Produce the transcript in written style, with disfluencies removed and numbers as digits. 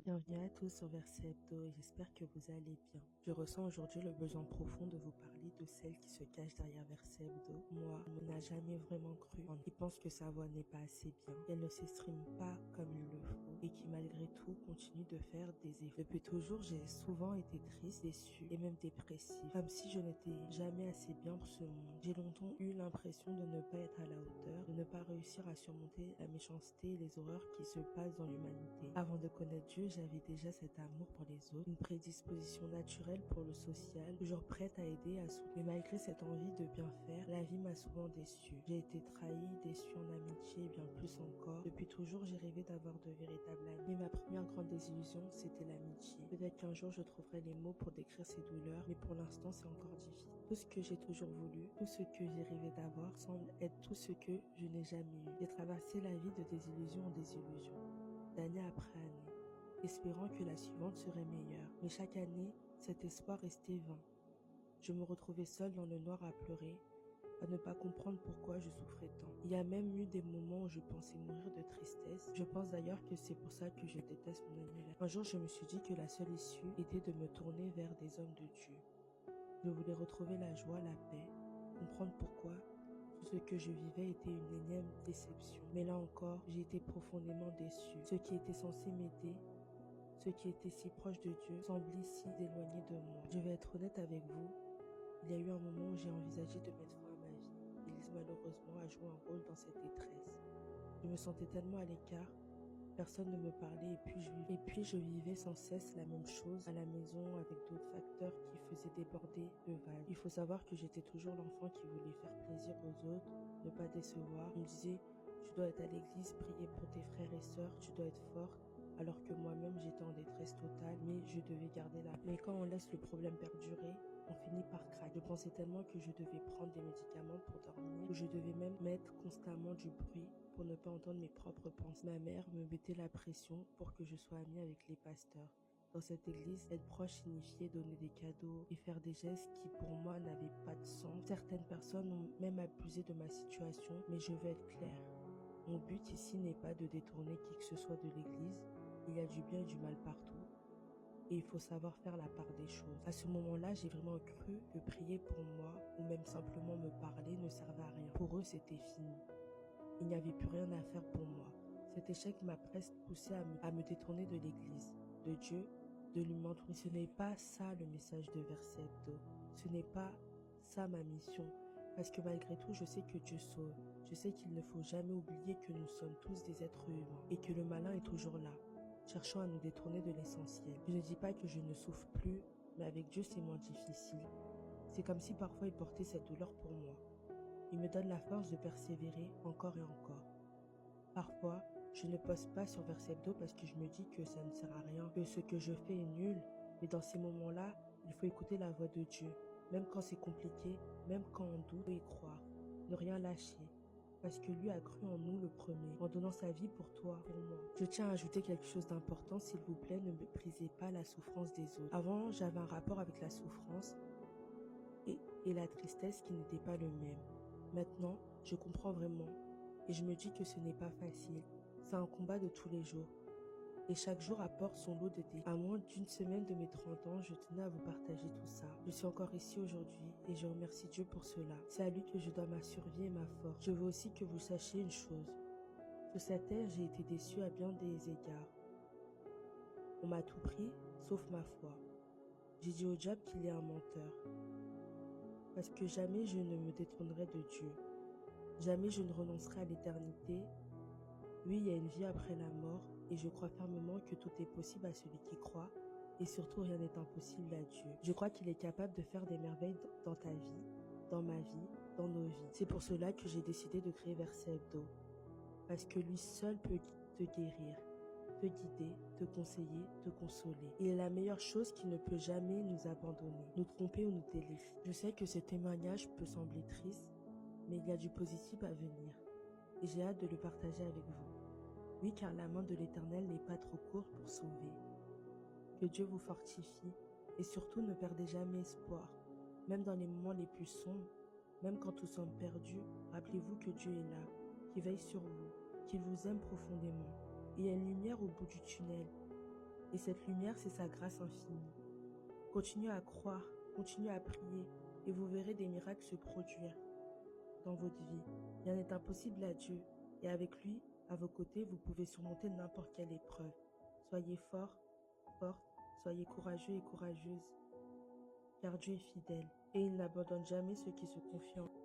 Bienvenue à tous sur Verset Hebdo et j'espère que vous allez bien. Je ressens aujourd'hui le besoin profond de vous parler de celle qui se cache derrière Verset Hebdo. Moi, on n'a jamais vraiment cru en qui pense que sa voix n'est pas assez bien, qu'elle ne s'exprime pas comme il le faut et qui malgré tout continue de faire des efforts. Depuis toujours, j'ai souvent été triste, déçue et même dépressive, comme si je n'étais jamais assez bien pour ce monde. J'ai longtemps eu l'impression de ne pas être à la hauteur, de ne pas réussir à surmonter la méchanceté et les horreurs qui se passent dans l'humanité. Avant de connaître Dieu, j'avais déjà cet amour pour les autres, une prédisposition naturelle pour le social, toujours prête à aider, à soutenir. Mais malgré cette envie de bien faire, la vie m'a souvent déçue. J'ai été trahie, déçue en amitié et bien plus encore. Depuis toujours, j'ai rêvé d'avoir de véritables amis. Mais ma première grande désillusion, c'était l'amitié. Peut-être qu'un jour, je trouverai les mots pour décrire ces douleurs, mais pour l'instant, c'est encore difficile. Tout ce que j'ai toujours voulu, tout ce que j'ai rêvé d'avoir, semble être tout ce que je n'ai jamais eu. J'ai traversé la vie de désillusion en désillusion, d'année après année, espérant que la suivante serait meilleure. Mais chaque année, cet espoir restait vain. Je me retrouvais seule dans le noir à pleurer, à ne pas comprendre pourquoi je souffrais tant. Il y a même eu des moments où je pensais mourir de tristesse. Je pense d'ailleurs que c'est pour ça que je déteste mon annuaire. Un jour, je me suis dit que la seule issue était de me tourner vers des hommes de Dieu. Je voulais retrouver la joie, la paix, comprendre pourquoi tout ce que je vivais était une énième déception. Mais là encore, j'ai été profondément déçue. Ce qui était censé m'aider, ce qui était si proche de Dieu, semblait si éloigné de moi. Je vais être honnête avec vous, il y a eu un moment où j'ai envisagé de mettre fin à ma vie. L'Église malheureusement a joué un rôle dans cette détresse. Je me sentais tellement à l'écart, personne ne me parlait et puis je vivais sans cesse la même chose à la maison avec d'autres facteurs qui faisaient déborder le vase. Il faut savoir que j'étais toujours l'enfant qui voulait faire plaisir aux autres, ne pas décevoir. On me disait, tu dois être à l'église, prier pour tes frères et sœurs, tu dois être forte. Alors que moi-même j'étais en détresse totale, mais je devais garder la paix. Mais quand on laisse le problème perdurer, on finit par craquer. Je pensais tellement que je devais prendre des médicaments pour dormir, que je devais même mettre constamment du bruit pour ne pas entendre mes propres pensées. Ma mère me mettait la pression pour que je sois amie avec les pasteurs. Dans cette église, être proche signifiait donner des cadeaux et faire des gestes qui pour moi n'avaient pas de sens. Certaines personnes ont même abusé de ma situation, mais je veux être claire. Mon but ici n'est pas de détourner qui que ce soit de l'église. Il y a du bien et du mal partout. Et il faut savoir faire la part des choses. À ce moment-là, j'ai vraiment cru que prier pour moi ou même simplement me parler ne servait à rien. Pour eux, c'était fini. Il n'y avait plus rien à faire pour moi. Cet échec m'a presque poussé à me détourner de l'église, de Dieu, de l'humain. Mais ce n'est pas ça le message de Verset Hebdo. Ce n'est pas ça ma mission. Parce que malgré tout, je sais que Dieu sauve. Je sais qu'il ne faut jamais oublier que nous sommes tous des êtres humains et que le malin est toujours là, cherchant à nous détourner de l'essentiel. Je ne dis pas que je ne souffre plus, mais avec Dieu c'est moins difficile. C'est comme si parfois il portait cette douleur pour moi. Il me donne la force de persévérer encore et encore. Parfois, je ne poste pas sur Verset Hebdo parce que je me dis que ça ne sert à rien, que ce que je fais est nul. Mais dans ces moments-là, il faut écouter la voix de Dieu. Même quand c'est compliqué, même quand on doute, il faut y croire. Ne rien lâcher. Parce que lui a cru en nous le premier, en donnant sa vie pour toi, pour moi. Je tiens à ajouter quelque chose d'important, s'il vous plaît, ne méprisez pas la souffrance des autres. Avant, j'avais un rapport avec la souffrance et la tristesse qui n'était pas le même. Maintenant, je comprends vraiment et je me dis que ce n'est pas facile. C'est un combat de tous les jours. Et chaque jour apporte son lot de défis. À moins d'une semaine de mes 30 ans, je tenais à vous partager tout ça. Je suis encore ici aujourd'hui et je remercie Dieu pour cela. C'est à lui que je dois ma survie et ma force. Je veux aussi que vous sachiez une chose. Sur cette terre, j'ai été déçue à bien des égards. On m'a tout pris, sauf ma foi. J'ai dit au diable qu'il est un menteur. Parce que jamais je ne me détournerai de Dieu. Jamais je ne renoncerai à l'éternité. Oui, il y a une vie après la mort et je crois fermement que tout est possible à celui qui croit et surtout rien n'est impossible à Dieu. Je crois qu'il est capable de faire des merveilles dans ta vie, dans ma vie, dans nos vies. C'est pour cela que j'ai décidé de créer Verset Hebdo. Parce que lui seul peut te guérir, te guider, te conseiller, te consoler. Il est la meilleure chose qui ne peut jamais nous abandonner, nous tromper ou nous délaisser. Je sais que ce témoignage peut sembler triste, mais il y a du positif à venir et j'ai hâte de le partager avec vous. Oui, car la main de l'Éternel n'est pas trop courte pour sauver. Que Dieu vous fortifie et surtout ne perdez jamais espoir. Même dans les moments les plus sombres, même quand nous sommes perdus, rappelez-vous que Dieu est là, qu'il veille sur vous, qu'il vous aime profondément. Il y a une lumière au bout du tunnel Et cette lumière, c'est sa grâce infinie. Continuez à croire, continuez à prier, et vous verrez des miracles se produire dans votre vie. Rien n'est impossible à Dieu, et avec lui, à vos côtés, vous pouvez surmonter n'importe quelle épreuve. Soyez forts, fortes, soyez courageux et courageuses, car Dieu est fidèle, et il n'abandonne jamais ceux qui se confient en lui.